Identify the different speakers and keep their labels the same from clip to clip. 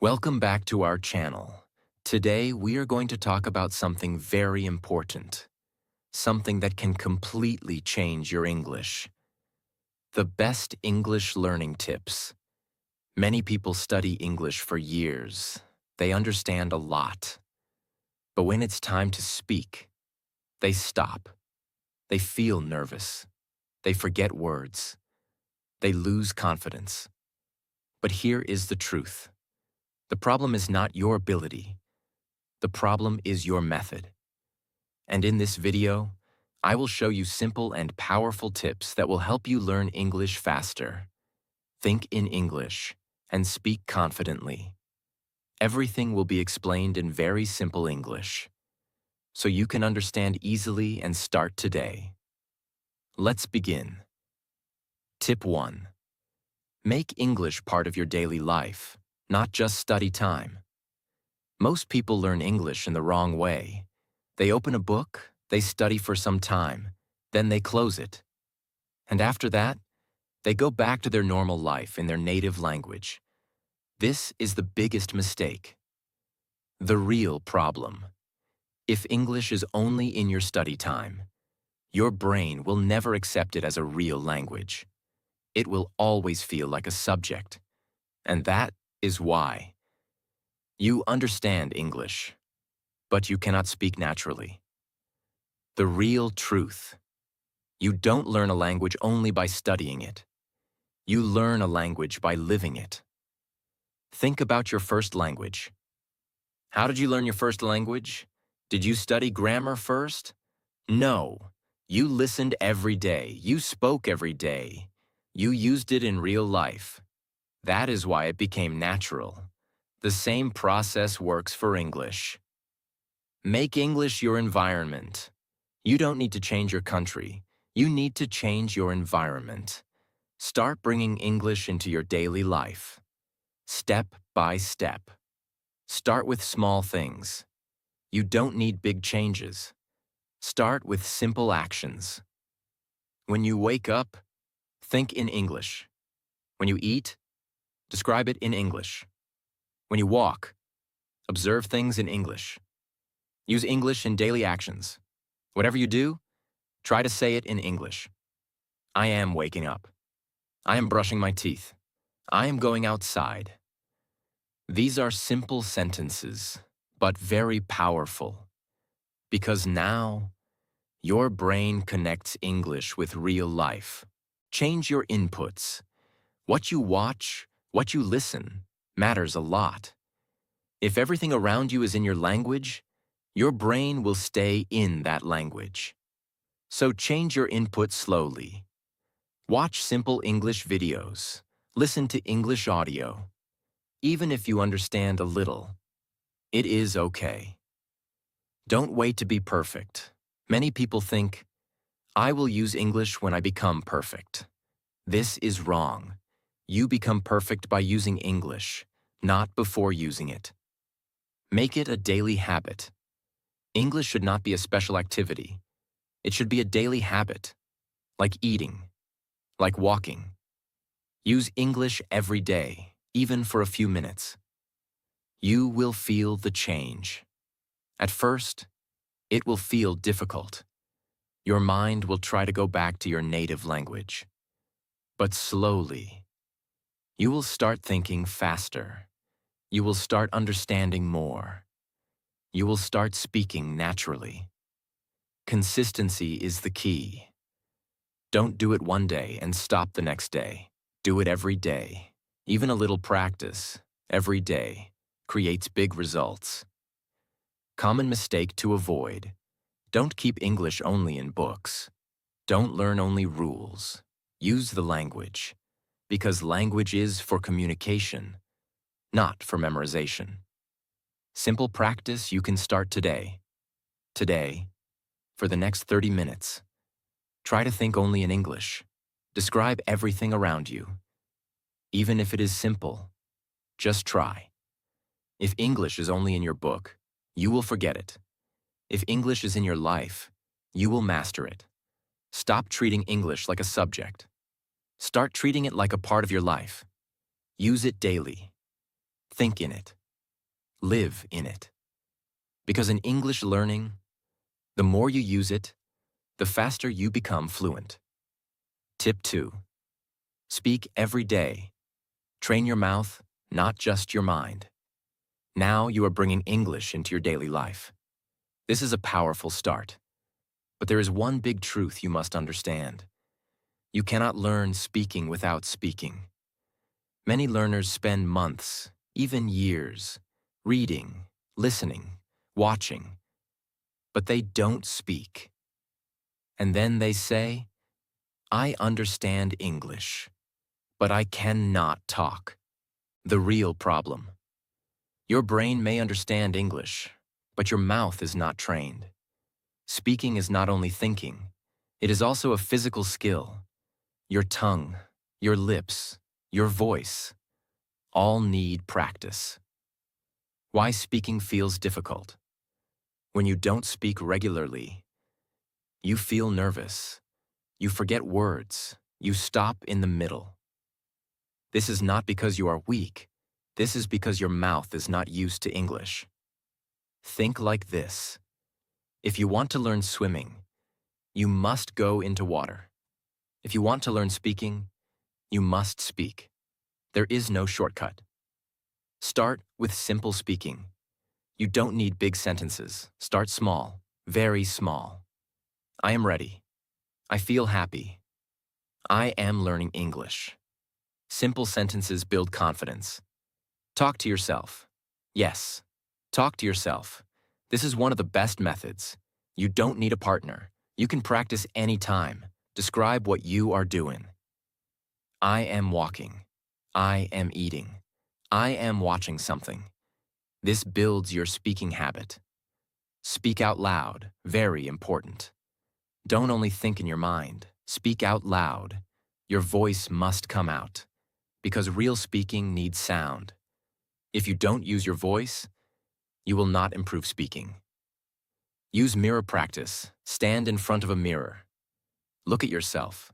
Speaker 1: Welcome back to our channel. Today we are going to talk about something very important, something that can completely change your English. The best English learning tips. Many people study English for years. They understand a lot. But when it's time to speak, they stop. They feel nervous. They forget words. They lose confidence. But here is the truth. The problem is not your ability. The problem is your method. And in this video, I will show you simple and powerful tips that will help you learn English faster. Think in English and speak confidently. Everything will be explained in very simple English, so you can understand easily and start today. Let's begin. Tip 1. Make English part of your daily life, not just study time. Most people learn English in the wrong way. They open a book, they study for some time, then they close it. And after that, they go back to their normal life in their native language. This is the biggest mistake. The real problem. If English is only in your study time, your brain will never accept it as a real language. It will always feel like a subject. And that is why. You understand English, but you cannot speak naturally. The real truth. You don't learn a language only by studying it. You learn a language by living it. Think about your first language. How did you learn your first language? Did you study grammar first? No. You listened every day. You spoke every day. You used it in real life. That is why it became natural. The same process works for English. Make English your environment. You don't need to change your country. You need to change your environment. Start bringing English into your daily life. Step by step. Start with small things. You don't need big changes. Start with simple actions. When you wake up, think in English. When you eat, describe it in English. When you walk, observe things in English. Use English in daily actions. Whatever you do, try to say it in English. I am waking up. I am brushing my teeth. I am going outside. These are simple sentences, but very powerful. Because now, your brain connects English with real life. Change your inputs. What you watch, what you listen, matters a lot. If everything around you is in your language, your brain will stay in that language. So change your input slowly. Watch simple English videos. Listen to English audio. Even if you understand a little, it is okay. Don't wait to be perfect. Many people think, I will use English when I become perfect. This is wrong. You become perfect by using English, not before using it. Make it a daily habit. English should not be a special activity. It should be a daily habit, like eating, like walking. Use English every day, even for a few minutes. You will feel the change. At first, it will feel difficult. Your mind will try to go back to your native language. But slowly, you will start thinking faster. You will start understanding more. You will start speaking naturally. Consistency is the key. Don't do it one day and stop the next day. Do it every day. Even a little practice, every day, creates big results. Common mistake to avoid. Don't keep English only in books. Don't learn only rules. Use the language. Because language is for communication, not for memorization. Simple practice you can start today. Today, for the next 30 minutes. Try to think only in English. Describe everything around you. Even if it is simple, just try. If English is only in your book, you will forget it. If English is in your life, you will master it. Stop treating English like a subject. Start treating it like a part of your life. Use it daily. Think in it. Live in it. Because in English learning, the more you use it, the faster you become fluent. Tip 2. Speak every day. Train your mouth, not just your mind. Now you are bringing English into your daily life. This is a powerful start. But there is one big truth you must understand. You cannot learn speaking without speaking. Many learners spend months, even years, reading, listening, watching, but they don't speak. And then they say, "I understand English, but I cannot talk." The real problem. Your brain may understand English, but your mouth is not trained. Speaking is not only thinking, it is also a physical skill. Your tongue, your lips, your voice, all need practice. Why speaking feels difficult. When you don't speak regularly, you feel nervous. You forget words. You stop in the middle. This is not because you are weak. This is because your mouth is not used to English. Think like this. If you want to learn swimming, you must go into water. If you want to learn speaking, you must speak. There is no shortcut. Start with simple speaking. You don't need big sentences. Start small, very small. I am ready. I feel happy. I am learning English. Simple sentences build confidence. Talk to yourself. Yes, talk to yourself. This is one of the best methods. You don't need a partner. You can practice anytime. Describe what you are doing. I am walking. I am eating. I am watching something. This builds your speaking habit. Speak out loud, very important. Don't only think in your mind. Speak out loud. Your voice must come out, because real speaking needs sound. If you don't use your voice, you will not improve speaking. Use mirror practice. Stand in front of a mirror. Look at yourself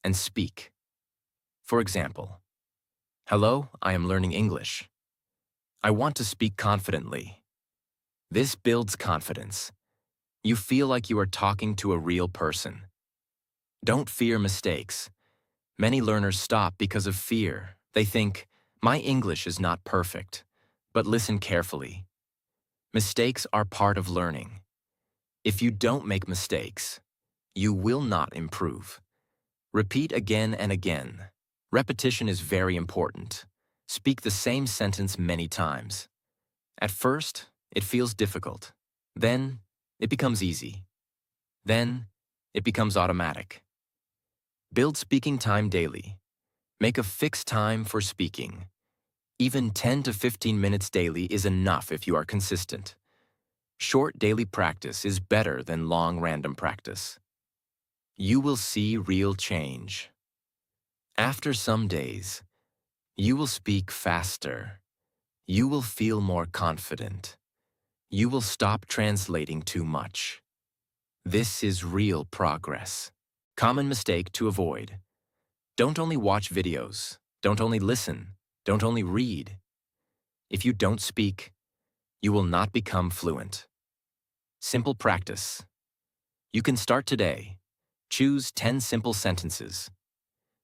Speaker 1: and speak. For example, "Hello, I am learning English. I want to speak confidently." This builds confidence. You feel like you are talking to a real person. Don't fear mistakes. Many learners stop because of fear. They think, "My English is not perfect." But listen carefully. Mistakes are part of learning. If you don't make mistakes, you will not improve. Repeat again and again. Repetition is very important. Speak the same sentence many times. At first, it feels difficult. Then, it becomes easy. Then, it becomes automatic. Build speaking time daily. Make a fixed time for speaking. Even 10 to 15 minutes daily is enough if you are consistent. Short daily practice is better than long random practice. You will see real change. After some days, you will speak faster. You will feel more confident. You will stop translating too much. This is real progress. Common mistake to avoid. Don't only watch videos. Don't only listen. Don't only read. If you don't speak, you will not become fluent. Simple practice. You can start today. Choose 10 simple sentences.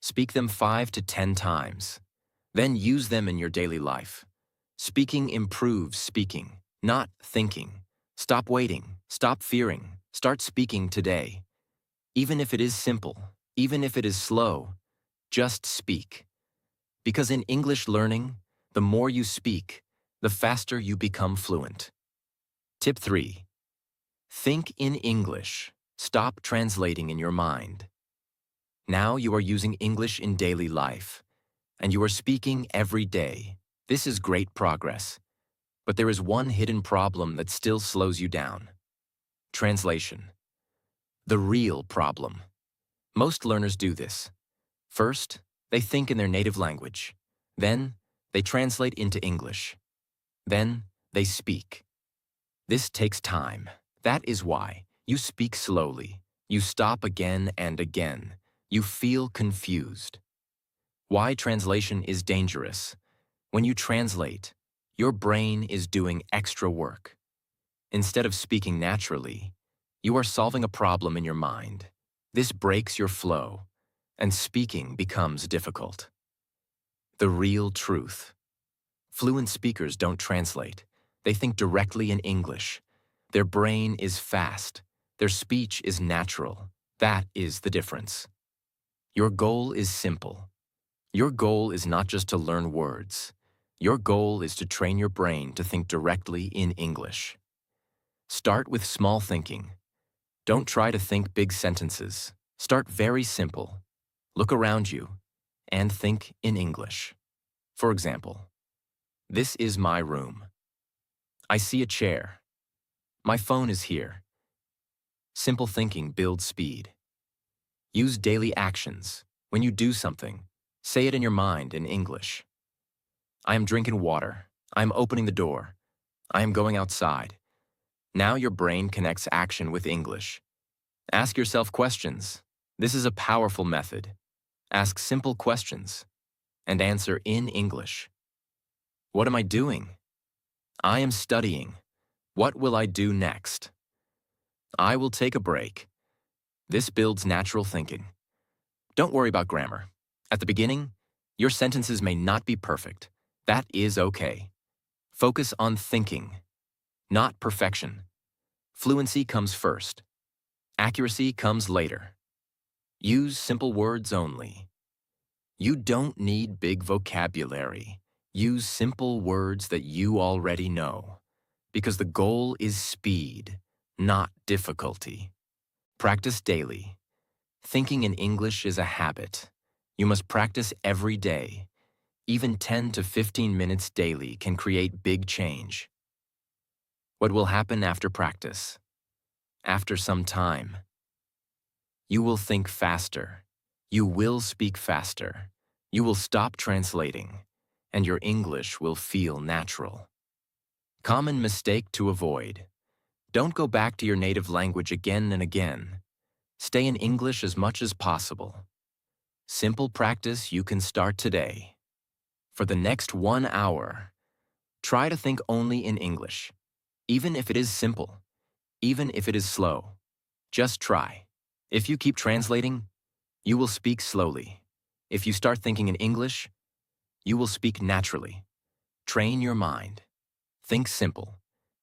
Speaker 1: Speak them 5 to 10 times. Then use them in your daily life. Speaking improves speaking, not thinking. Stop waiting. Stop fearing. Start speaking today. Even if it is simple, even if it is slow, just speak. Because in English learning, the more you speak, the faster you become fluent. Tip 3. Think in English. Stop translating in your mind. Now you are using English in daily life, and you are speaking every day. This is great progress. But there is one hidden problem that still slows you down. Translation. The real problem. Most learners do this. First, they think in their native language. Then, they translate into English. Then, they speak. This takes time. That is why you speak slowly. You stop again and again. You feel confused. Why translation is dangerous. When you translate, Your brain is doing extra work. Instead of speaking naturally, you are solving a problem in your mind. This breaks your flow, and speaking becomes difficult. The real truth. Fluent speakers don't translate. They think directly in English. Their brain is fast. Their speech is natural. That is the difference. Your goal is simple. Your goal is not just to learn words. Your goal is to train your brain to think directly in English. Start with small thinking. Don't try to think big sentences. Start very simple. Look around you and think in English. For example, this is my room. I see a chair. My phone is here. Simple thinking builds speed. Use daily actions. When you do something, say it in your mind in English. I am drinking water. I am opening the door. I am going outside. Now your brain connects action with English. Ask yourself questions. This is a powerful method. Ask simple questions and answer in English. What am I doing? I am studying. What will I do next? I will take a break. This builds natural thinking. Don't worry about grammar. At the beginning, your sentences may not be perfect. That is okay. Focus on thinking, not perfection. Fluency comes first. Accuracy comes later. Use simple words only. You don't need big vocabulary. Use simple words that you already know, because the goal is speed, not difficulty. Practice daily. Thinking in English is a habit. You must practice every day. Even 10 to 15 minutes daily can create big change. What will happen after practice? After some time, you will think faster. You will speak faster. You will stop translating, and your English will feel natural. Common mistake to avoid. Don't go back to your native language again and again. Stay in English as much as possible. Simple practice you can start today. For the next 1 hour, try to think only in English, even if it is simple, even if it is slow. Just try. If you keep translating, you will speak slowly. If you start thinking in English, you will speak naturally. Train your mind. Think simple.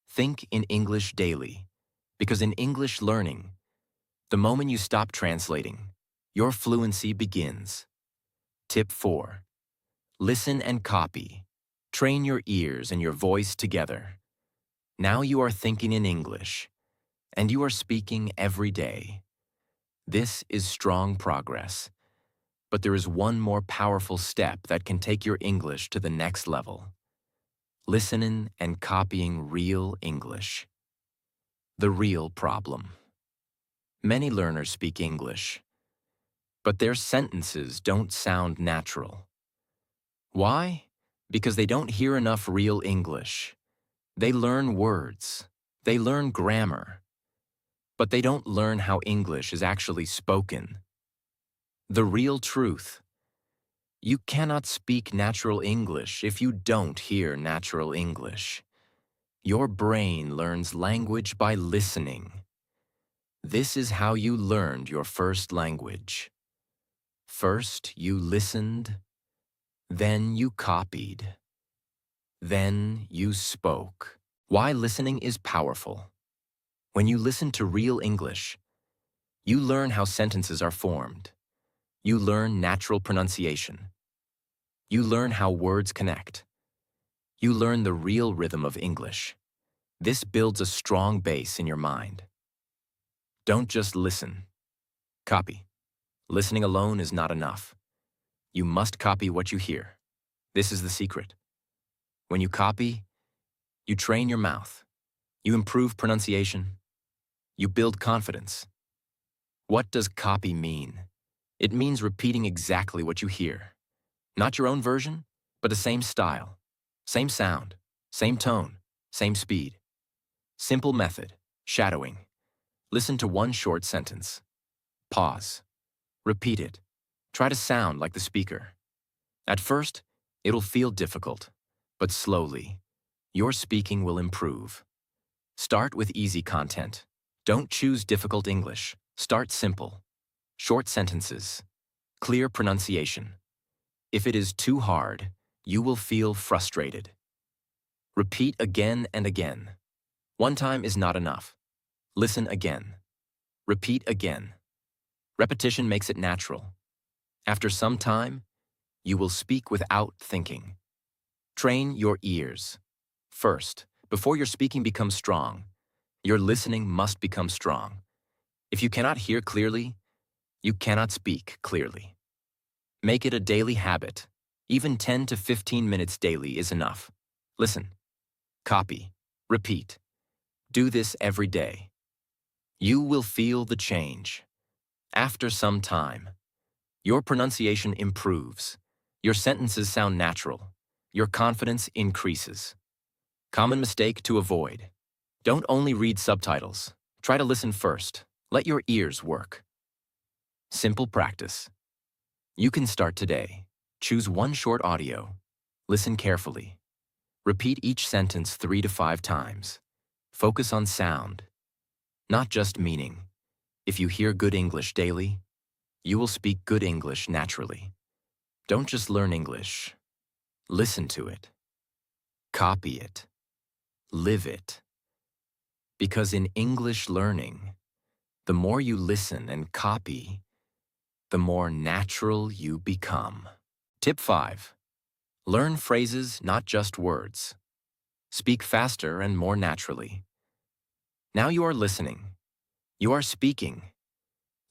Speaker 1: Think in English daily. Because in English learning, the moment you stop translating, your fluency begins. Tip 4. Listen and copy. Train your ears and your voice together. Now you are thinking in English, and you are speaking every day. This is strong progress. But there is one more powerful step that can take your English to the next level. Listening and copying real English. The real problem. Many learners speak English, but their sentences don't sound natural. Why? Because they don't hear enough real English. They learn words. They learn grammar. But they don't learn how English is actually spoken. The real truth. You cannot speak natural English if you don't hear natural English. Your brain learns language by listening. This is how you learned your first language. First, you listened. Then you copied. Then you spoke. Why listening is powerful. When you listen to real English, you learn how sentences are formed. You learn natural pronunciation. You learn how words connect. You learn the real rhythm of English. This builds a strong base in your mind. Don't just listen. Copy. Listening alone is not enough. You must copy what you hear. This is the secret. When you copy, you train your mouth. You improve pronunciation. You build confidence. What does copy mean? It means repeating exactly what you hear. Not your own version, but the same style, same sound, same tone, same speed. Simple method, shadowing. Listen to one short sentence. Pause. Repeat it. Try to sound like the speaker. At first, it'll feel difficult, but slowly, your speaking will improve. Start with easy content. Don't choose difficult English. Start simple. Short sentences. Clear pronunciation. If it is too hard, you will feel frustrated. Repeat again and again. One time is not enough. Listen again. Repeat again. Repetition makes it natural. After some time, you will speak without thinking. Train your ears. First, before your speaking becomes strong, your listening must become strong. If you cannot hear clearly, you cannot speak clearly. Make it a daily habit. Even 10 to 15 minutes daily is enough. Listen, copy, repeat. Do this every day. You will feel the change. After some time, your pronunciation improves. Your sentences sound natural. Your confidence increases. Common mistake to avoid. Don't only read subtitles. Try to listen first. Let your ears work. Simple practice. You can start today. Choose one short audio. Listen carefully. Repeat each sentence 3 to 5 times. Focus on sound, not just meaning. If you hear good English daily, you will speak good English naturally. Don't just learn English. Listen to it. Copy it. Live it. Because in English learning, the more you listen and copy, the more natural you become. Tip 5. Learn phrases, not just words. Speak faster and more naturally. Now you are listening. You are speaking.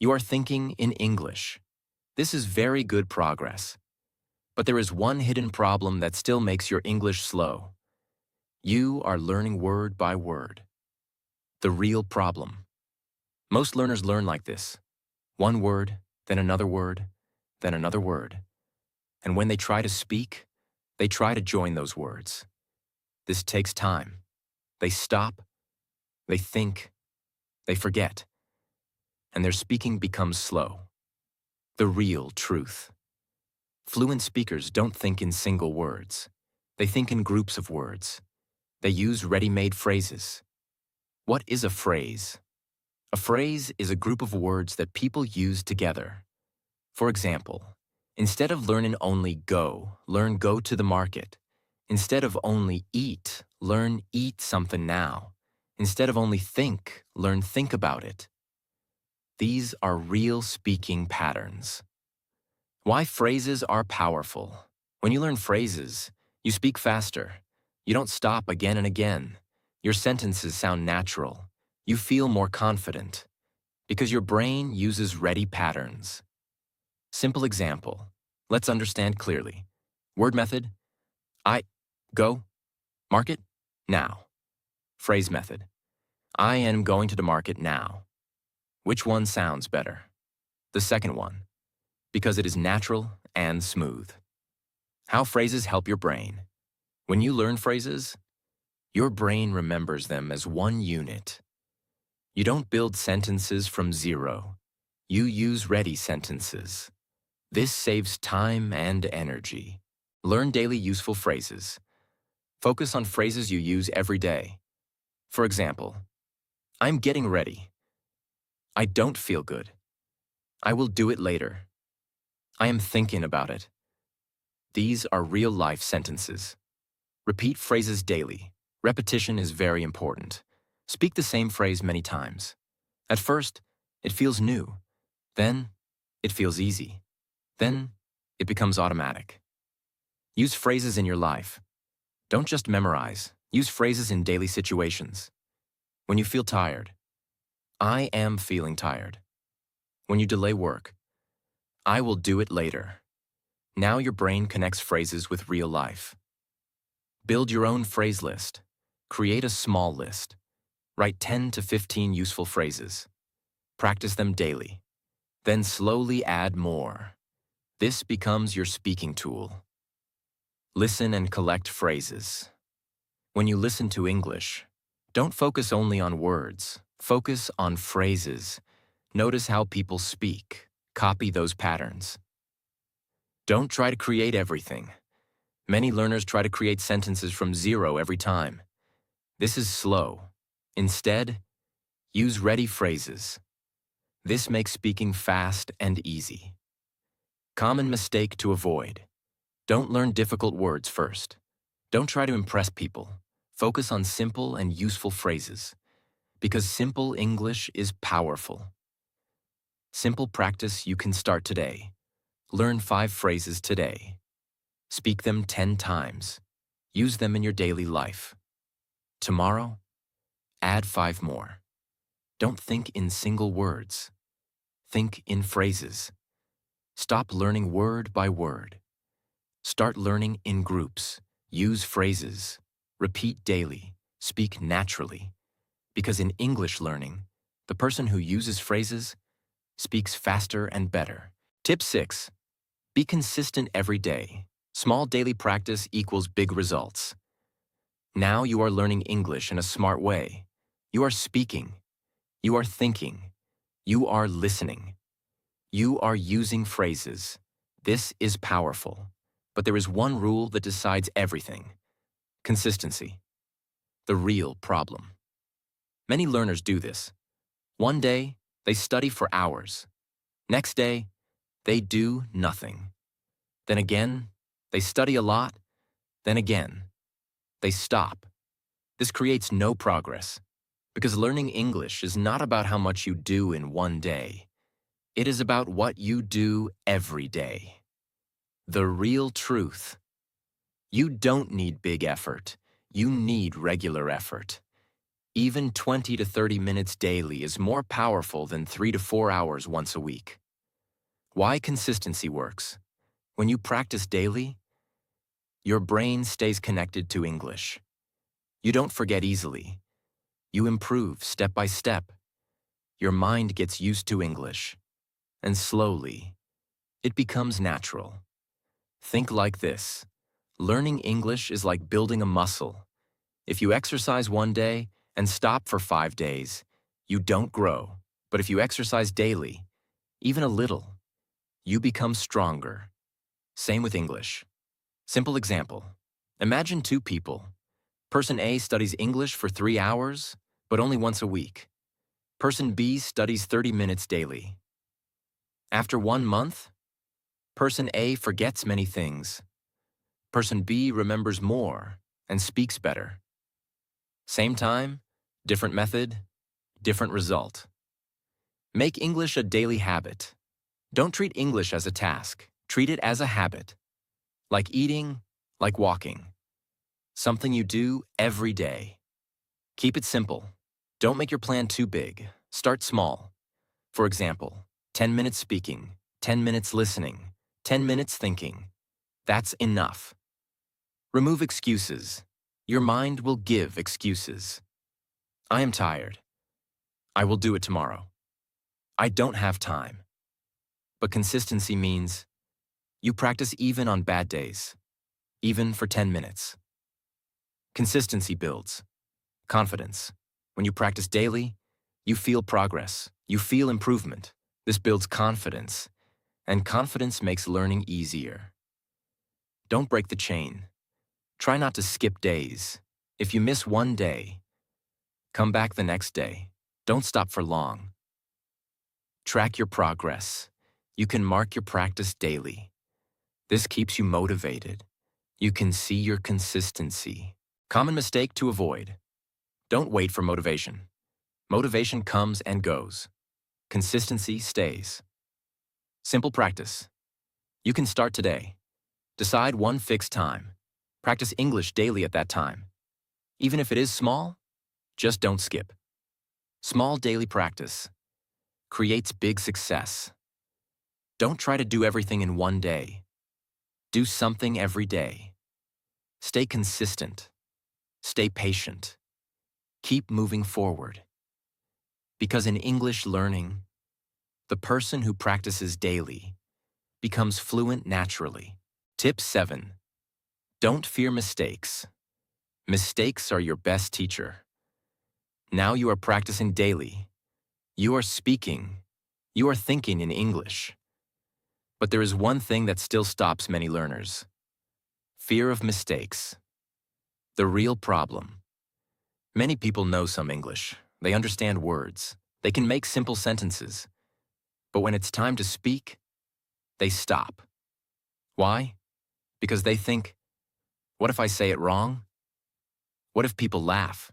Speaker 1: You are thinking in English. This is very good progress. But there is one hidden problem that still makes your English slow. You are learning word by word. The real problem. Most learners learn like this. One word, then another word, then another word. And when they try to speak, they try to join those words. This takes time. They stop, they think, they forget, and their speaking becomes slow. The real truth. Fluent speakers don't think in single words. They think in groups of words. They use ready-made phrases. What is a phrase? A phrase is a group of words that people use together. For example, instead of learning only go, learn go to the market. Instead of only eat, learn eat something now. Instead of only think, learn think about it. These are real speaking patterns. Why phrases are powerful. When you learn phrases, you speak faster. You don't stop again and again. Your sentences sound natural. You feel more confident. Because your brain uses ready patterns. Simple example. Let's understand clearly. Word method. I, go, market, now. Phrase method. I am going to the market now. Which one sounds better? The second one. Because it is natural and smooth. How phrases help your brain. When you learn phrases, your brain remembers them as one unit. You don't build sentences from zero. You use ready sentences. This saves time and energy. Learn daily useful phrases. Focus on phrases you use every day. For example, I'm getting ready. I don't feel good. I will do it later. I am thinking about it. These are real-life sentences. Repeat phrases daily. Repetition is very important. Speak the same phrase many times. At first, it feels new. Then, it feels easy. Then, it becomes automatic. Use phrases in your life. Don't just memorize. Use phrases in daily situations. When you feel tired, I am feeling tired. When you delay work, I will do it later. Now your brain connects phrases with real life. Build your own phrase list. Create a small list. Write 10 to 15 useful phrases. Practice them daily. Then slowly add more. This becomes your speaking tool. Listen and collect phrases. When you listen to English, don't focus only on words. Focus on phrases. Notice how people speak. Copy those patterns. Don't try to create everything. Many learners try to create sentences from zero every time. This is slow. Instead, use ready phrases. This makes speaking fast and easy. Common mistake to avoid. Don't learn difficult words first. Don't try to impress people. Focus on simple and useful phrases, because simple English is powerful. Simple practice you can start today. Learn 5 phrases today. Speak them 10 times. Use them in your daily life. Tomorrow, add 5 more. Don't think in single words. Think in phrases. Stop learning word by word. Start learning in groups. Use phrases. Repeat daily. Speak naturally. Because in English learning, the person who uses phrases speaks faster and better. Tip 6. Be consistent every day. Small daily practice equals big results. Now you are learning English in a smart way. You are speaking. You are thinking. You are listening. You are using phrases. This is powerful. But there is one rule that decides everything. Consistency. The real problem. Many learners do this. One day, they study for hours. Next day, they do nothing. Then again, they study a lot. Then again, they stop. This creates no progress, because learning English is not about how much you do in one day. It is about what you do every day. The real truth. You don't need big effort. You need regular effort. Even 20 to 30 minutes daily is more powerful than 3 to 4 hours once a week. Why consistency works? When you practice daily, your brain stays connected to English. You don't forget easily. You improve step by step. Your mind gets used to English. And slowly, it becomes natural. Think like this. Learning English is like building a muscle. If you exercise one day and stop for 5 days, you don't grow. But if you exercise daily, even a little, you become stronger. Same with English. Simple example. Imagine 2 people. Person A studies English for 3 hours, but only once a week. Person B studies 30 minutes daily. After 1 month, Person A forgets many things. Person B remembers more and speaks better. Same time, different method, different result. Make English a daily habit. Don't treat English as a task. Treat it as a habit. Like eating, like walking. Something you do every day. Keep it simple. Don't make your plan too big. Start small. For example, 10 minutes speaking, 10 minutes listening, 10 minutes thinking. That's enough. Remove excuses. Your mind will give excuses. I am tired. I will do it tomorrow. I don't have time. But consistency means you practice even on bad days, even for 10 minutes. Consistency builds confidence. When you practice daily, you feel progress. You feel improvement. This builds confidence, and confidence makes learning easier. Don't break the chain. Try not to skip days. If you miss one day, come back the next day. Don't stop for long. Track your progress. You can mark your practice daily. This keeps you motivated. You can see your consistency. Common mistake to avoid. Don't wait for motivation. Motivation comes and goes. Consistency stays. Simple practice. You can start today. Decide one fixed time. Practice English daily at that time. Even if it is small, just don't skip. Small daily practice creates big success. Don't try to do everything in one day. Do something every day. Stay consistent. Stay patient. Keep moving forward. Because in English learning, the person who practices daily becomes fluent naturally. Tip 7. Don't fear mistakes. Mistakes are your best teacher. Now you are practicing daily. You are speaking. You are thinking in English. But there is one thing that still stops many learners. Fear of mistakes. The real problem. Many people know some English. They understand words. They can make simple sentences. But when it's time to speak, they stop. Why? Because they think, what if I say it wrong? What if people laugh?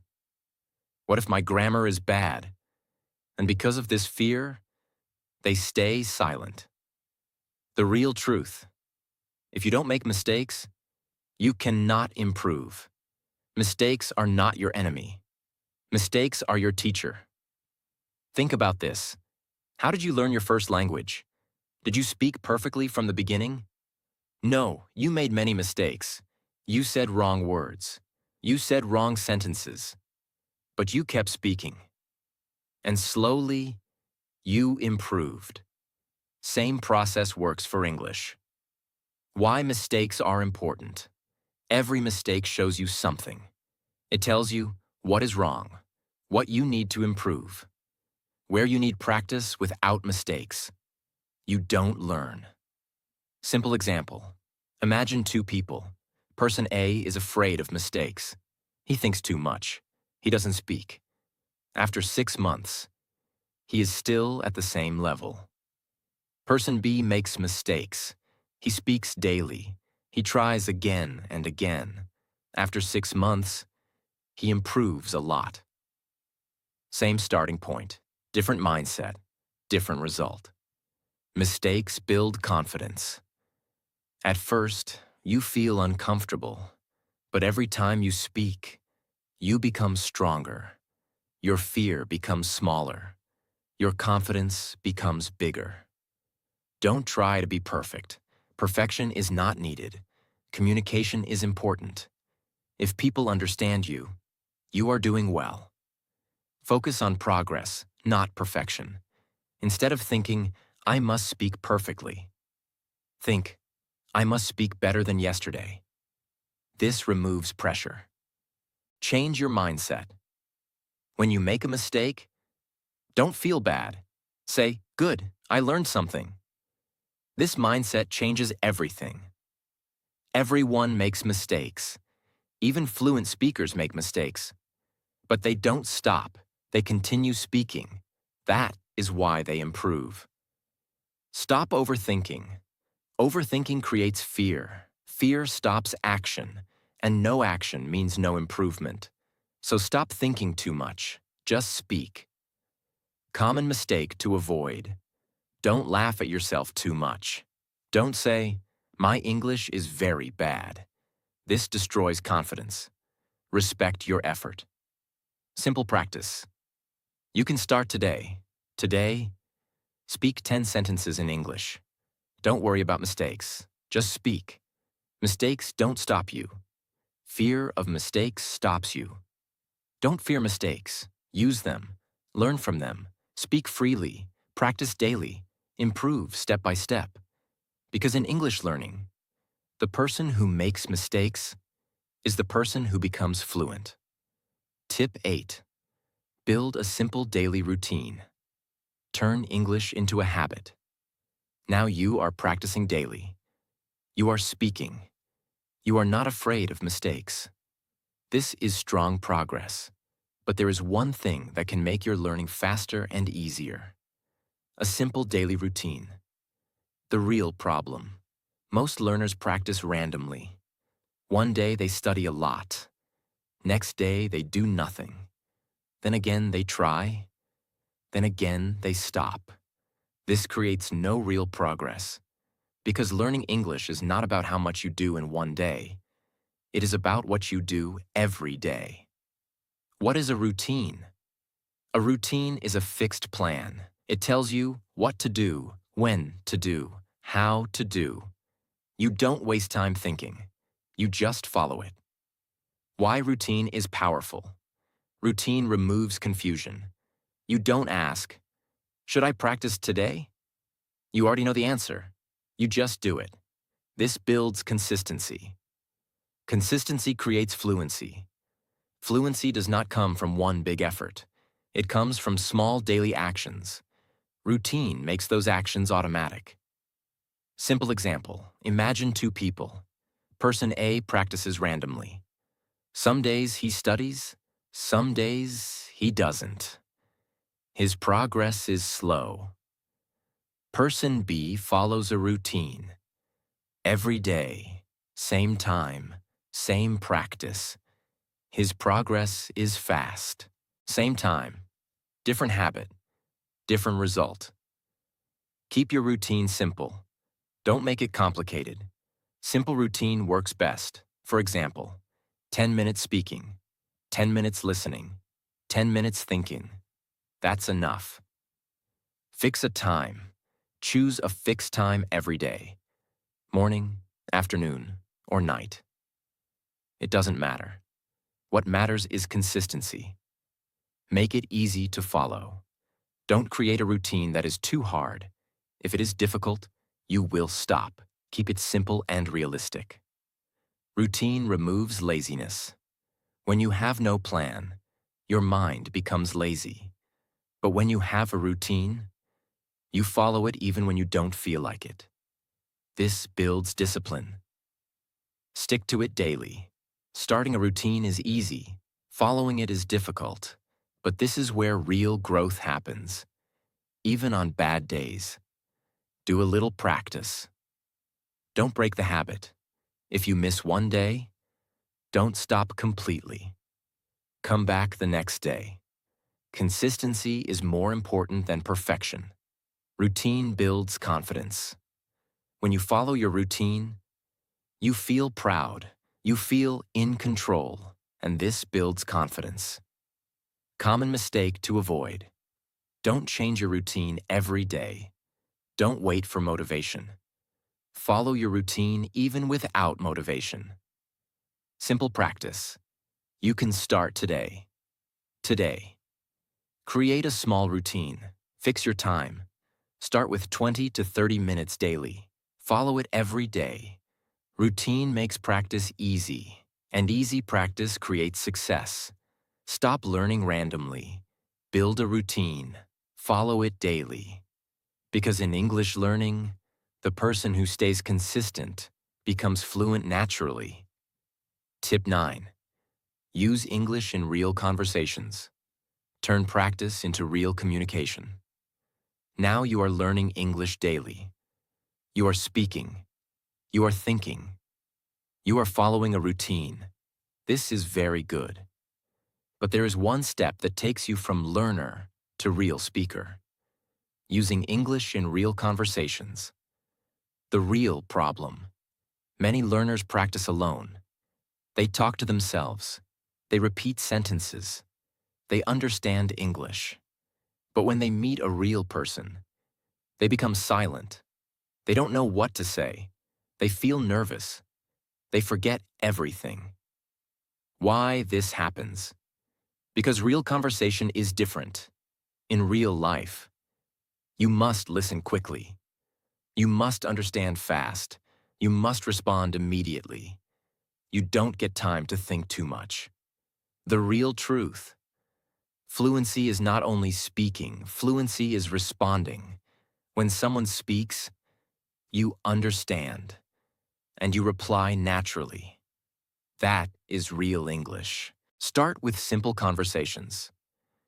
Speaker 1: What if my grammar is bad? And because of this fear, they stay silent. The real truth. If you don't make mistakes, you cannot improve. Mistakes are not your enemy. Mistakes are your teacher. Think about this. How did you learn your first language? Did you speak perfectly from the beginning? No, you made many mistakes. You said wrong words. You said wrong sentences. But you kept speaking. And slowly, you improved. Same process works for English. Why mistakes are important. Every mistake shows you something. It tells you what is wrong, what you need to improve, where you need practice without mistakes. You don't learn. Simple example. Imagine two people. Person A is afraid of mistakes. He thinks too much. He doesn't speak. After 6 months, he is still at the same level. Person B makes mistakes. He speaks daily. He tries again and again. After 6 months, he improves a lot. Same starting point, different mindset, different result. Mistakes build confidence. At first, you feel uncomfortable, but every time you speak, you become stronger. Your fear becomes smaller. Your confidence becomes bigger. Don't try to be perfect. Perfection is not needed. Communication is important. If people understand you, you are doing well. Focus on progress, not perfection. Instead of thinking, I must speak perfectly, think, I must speak better than yesterday. This removes pressure. Change your mindset. When you make a mistake, don't feel bad. Say, good, I learned something. This mindset changes everything. Everyone makes mistakes. Even fluent speakers make mistakes. But they don't stop. They continue speaking. That is why they improve. Stop overthinking. Overthinking creates fear. Fear stops action, and no action means no improvement. So stop thinking too much. Just speak. Common mistake to avoid. Don't laugh at yourself too much. Don't say, my English is very bad. This destroys confidence. Respect your effort. Simple practice. You can start today. Today, speak 10 sentences in English. Don't worry about mistakes. Just speak. Mistakes don't stop you. Fear of mistakes stops you. Don't fear mistakes. Use them. Learn from them. Speak freely. Practice daily. Improve step by step. Because in English learning, the person who makes mistakes is the person who becomes fluent. Tip 8. Build a simple daily routine. Turn English into a habit. Now you are practicing daily. You are speaking. You are not afraid of mistakes. This is strong progress. But there is one thing that can make your learning faster and easier. A simple daily routine. The real problem. Most learners practice randomly. One day they study a lot. Next day they do nothing. Then again they try. Then again they stop. This creates no real progress. Because learning English is not about how much you do in one day. It is about what you do every day. What is a routine? A routine is a fixed plan. It tells you what to do, when to do, how to do. You don't waste time thinking. You just follow it. Why routine is powerful. Routine removes confusion. You don't ask, should I practice today? You already know the answer. You just do it. This builds consistency. Consistency creates fluency. Fluency does not come from one big effort. It comes from small daily actions. Routine makes those actions automatic. Simple example. Imagine two people. Person A practices randomly. Some days he studies, some days he doesn't. His progress is slow. Person B follows a routine. Every day, same time, same practice. His progress is fast. Same time, different habit, different result. Keep your routine simple. Don't make it complicated. Simple routine works best. For example, 10 minutes speaking, 10 minutes listening, 10 minutes thinking. That's enough. Fix a time. Choose a fixed time every day. Morning, afternoon, or night. It doesn't matter. What matters is consistency. Make it easy to follow. Don't create a routine that is too hard. If it is difficult, you will stop. Keep it simple and realistic. Routine removes laziness. When you have no plan, your mind becomes lazy. But when you have a routine, you follow it even when you don't feel like it. This builds discipline. Stick to it daily. Starting a routine is easy. Following it is difficult. But this is where real growth happens. Even on bad days. Do a little practice. Don't break the habit. If you miss one day, don't stop completely. Come back the next day. Consistency is more important than perfection. Routine builds confidence. When you follow your routine, you feel proud, you feel in control, and this builds confidence. Common mistake to avoid. Don't change your routine every day. Don't wait for motivation. Follow your routine even without motivation. Simple practice. You can start today. Today. Create a small routine. Fix your time. Start with 20 to 30 minutes daily. Follow it every day. Routine makes practice easy, and easy practice creates success. Stop learning randomly. Build a routine. Follow it daily. Because in English learning, the person who stays consistent becomes fluent naturally. Tip 9. Use English in real conversations. Turn practice into real communication. Now you are learning English daily. You are speaking. You are thinking. You are following a routine. This is very good. But there is one step that takes you from learner to real speaker. Using English in real conversations. The real problem. Many learners practice alone. They talk to themselves. They repeat sentences. They understand English. But when they meet a real person, they become silent. They don't know what to say. They feel nervous. They forget everything. Why this happens? Because real conversation is different. In real life, you must listen quickly. You must understand fast. You must respond immediately. You don't get time to think too much. The real truth. Fluency is not only speaking, fluency is responding. When someone speaks, you understand, and you reply naturally. That is real English. Start with simple conversations.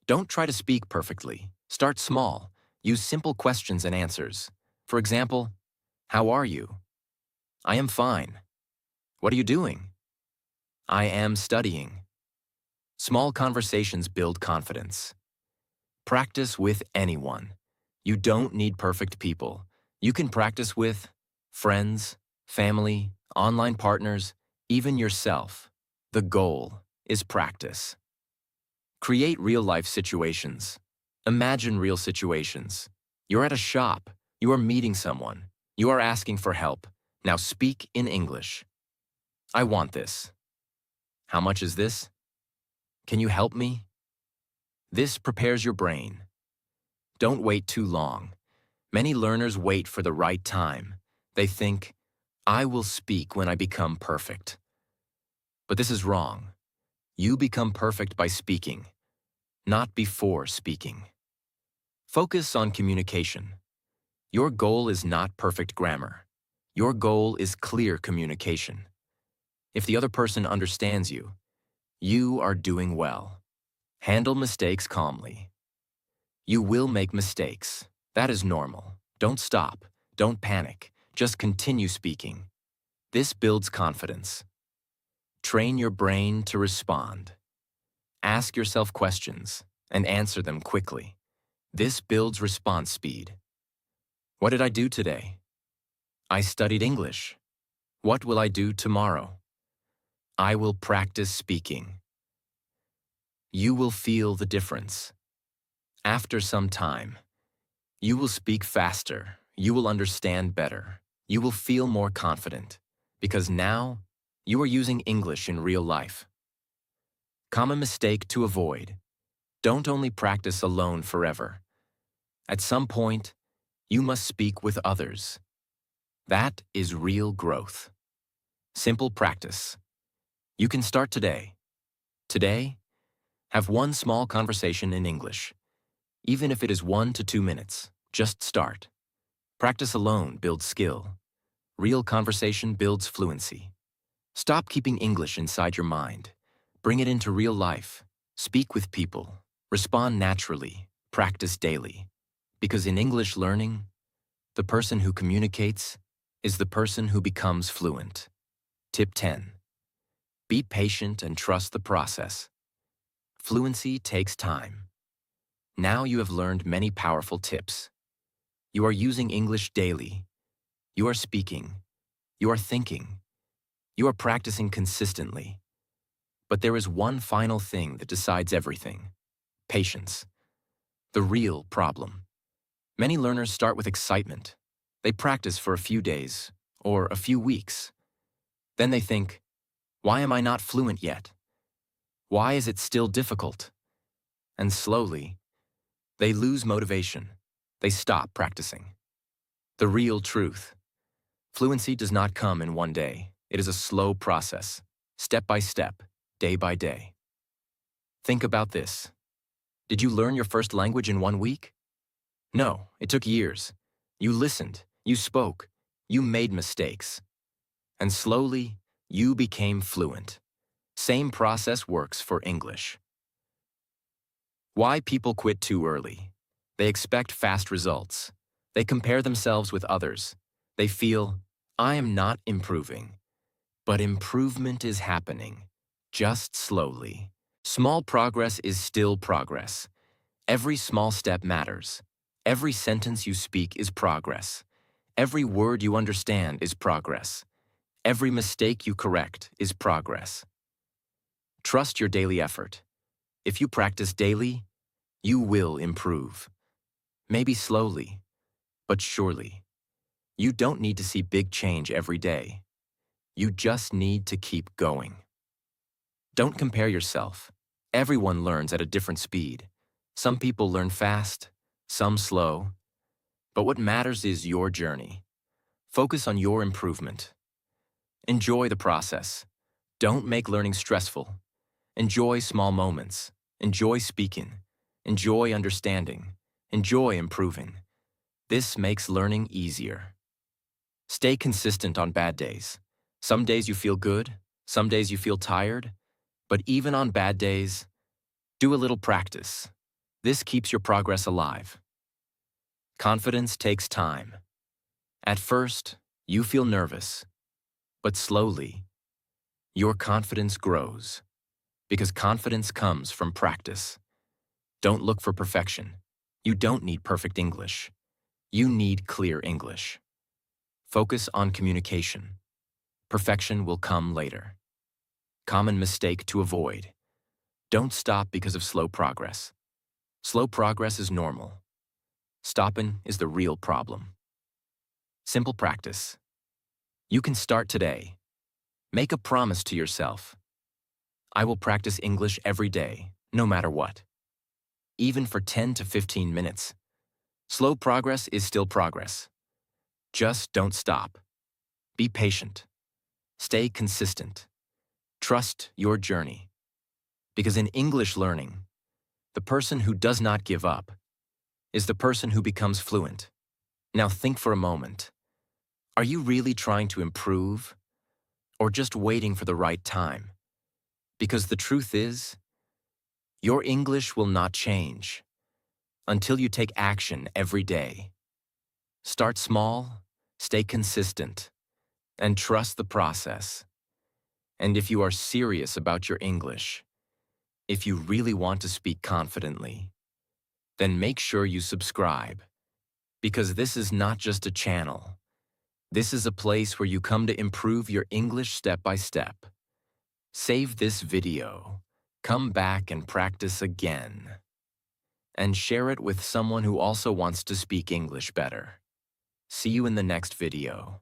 Speaker 1: Don't try to speak perfectly. Start small. Use simple questions and answers. For example, how are you? I am fine. What are you doing? I am studying. Small conversations build confidence. Practice with anyone. You don't need perfect people. You can practice with friends, family, online partners, even yourself. The goal is practice. Create real-life situations. Imagine real situations. You're at a shop. You are meeting someone. You are asking for help. Now speak in English. I want this. How much is this? Can you help me? This prepares your brain. Don't wait too long. Many learners wait for the right time. They think, I will speak when I become perfect. But this is wrong. You become perfect by speaking, not before speaking. Focus on communication. Your goal is not perfect grammar. Your goal is clear communication. If the other person understands you, you are doing well. Handle mistakes calmly. You will make mistakes. That is normal. Don't stop. Don't panic. Just continue speaking. This builds confidence. Train your brain to respond. Ask yourself questions and answer them quickly. This builds response speed. What did I do today? I studied English. What will I do tomorrow? I will practice speaking. You will feel the difference. After some time, you will speak faster, you will understand better, you will feel more confident, because now you are using English in real life. Common mistake to avoid. Don't only practice alone forever. At some point, you must speak with others. That is real growth. Simple practice. You can start today. Today, have one small conversation in English. Even if it is 1 to 2 minutes, just start. Practice alone builds skill. Real conversation builds fluency. Stop keeping English inside your mind. Bring it into real life. Speak with people. Respond naturally. Practice daily. Because in English learning, the person who communicates is the person who becomes fluent. Tip 10. Be patient and trust the process. Fluency takes time. Now you have learned many powerful tips. You are using English daily. You are speaking. You are thinking. You are practicing consistently. But there is one final thing that decides everything: patience. The real problem. Many learners start with excitement. They practice for a few days or a few weeks. Then they think, why am I not fluent yet? Why is it still difficult? And slowly, they lose motivation. They stop practicing. The real truth. Fluency does not come in one day. It is a slow process, step by step, day by day. Think about this. Did you learn your first language in 1 week? No, it took years. You listened, you spoke, you made mistakes. And slowly, you became fluent. Same process works for English. Why people quit too early? They expect fast results. They compare themselves with others. They feel, I am not improving. But improvement is happening, just slowly. Small progress is still progress. Every small step matters. Every sentence you speak is progress. Every word you understand is progress. Every mistake you correct is progress. Trust your daily effort. If you practice daily, you will improve. Maybe slowly, but surely. You don't need to see big change every day. You just need to keep going. Don't compare yourself. Everyone learns at a different speed. Some people learn fast, some slow. But what matters is your journey. Focus on your improvement. Enjoy the process. Don't make learning stressful. Enjoy small moments. Enjoy speaking. Enjoy understanding. Enjoy improving. This makes learning easier. Stay consistent on bad days. Some days you feel good, some days you feel tired, but even on bad days, do a little practice. This keeps your progress alive. Confidence takes time. At first, you feel nervous, but slowly, your confidence grows, because confidence comes from practice. Don't look for perfection. You don't need perfect English. You need clear English. Focus on communication. Perfection will come later. Common mistake to avoid. Don't stop because of slow progress. Slow progress is normal. Stopping is the real problem. Simple practice. You can start today. Make a promise to yourself. I will practice English every day, no matter what. Even for 10 to 15 minutes. Slow progress is still progress. Just don't stop. Be patient. Stay consistent. Trust your journey. Because in English learning, the person who does not give up is the person who becomes fluent. Now think for a moment. Are you really trying to improve? or just waiting for the right time. Because the truth is, your English will not change until you take action every day. Start small, stay consistent, and trust the process. And if you are serious about your English, if you really want to speak confidently, then make sure you subscribe. Because this is not just a channel. This is a place where you come to improve your English step by step. Save this video, come back and practice again, and share it with someone who also wants to speak English better. See you in the next video.